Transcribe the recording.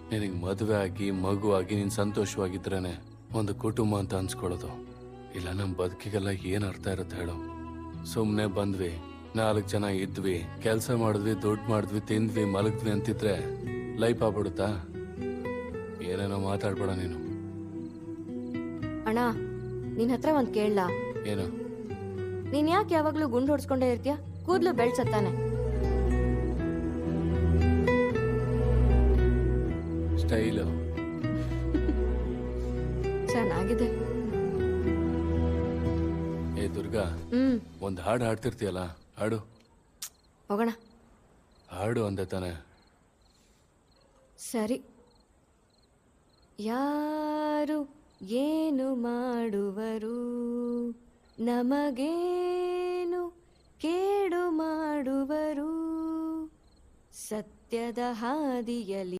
ನಿನಗೆ ಮದುವೆ ಆಗಿ ಮಗು ಆಗಿ ನೀನು ಸಂತೋಷವಾಗಿದ್ರೇನೆ ಒಂದು ಕುಟುಂಬ ಅಂತ ಅನ್ಸ್ಕೊಳ್ಳೋದು. ಇಲ್ಲ ನಮ್ಮ ಬದುಕಿಗೆಲ್ಲ ಏನ್ ಅರ್ಥ ಇರುತ್ತೆ ಹೇಳು? ಸುಮ್ಮನೆ ಬಂದ್ವಿ, 4 ಜನ ಇದ್ವಿ, ಕೆಲಸ ಮಾಡಿದ್ವಿ, ದುಡ್ಡು ಮಾಡಿದ್ವಿ, ತಿಂದ್ವಿ, ಮಲಗಿದ್ವಿ ಅಂತಿದ್ರೆ ಲೈಫ್ ಆಗ್ಬಿಡುತ್ತಾ? ಏನೇನೋ ಮಾತಾಡ್ಬೇಡ ನೀನು. ಅಣ್ಣ, ನಿನ್ ಹತ್ರ ಒಂದ್ ಕೇಳಲ್ಲ? ಏನು? ನೀನ್ ಯಾಕೆ ಯಾವಾಗ್ಲೂ ಗುಂಡು ಹೊಡ್ಸ್ಕೊಂಡೇ ಇರ್ತೀಯ? ಕೂದ್ಲು ಬೆಳ್ಸತ್ತಾನೆ. ಸ್ಟೈಲು ಚೆನ್ನಾಗಿದೆ. ಏ ದುರ್ಗಾ, ಒಂದು ಹಾಡು ಹಾಡ್ತಿರ್ತೀಯಲ್ಲ, ಹಾಡು. ಹೋಗೋಣ. ಹಾಡು ಅಂದೆ ತಾನೆ? ಸರಿ. ಯಾರು ಏನು ಮಾಡುವರು, ನಮಗೇನು ಕೇಡು ಮಾಡುವರು, ಸತ್ಯದ ಹಾದಿಯಲ್ಲಿ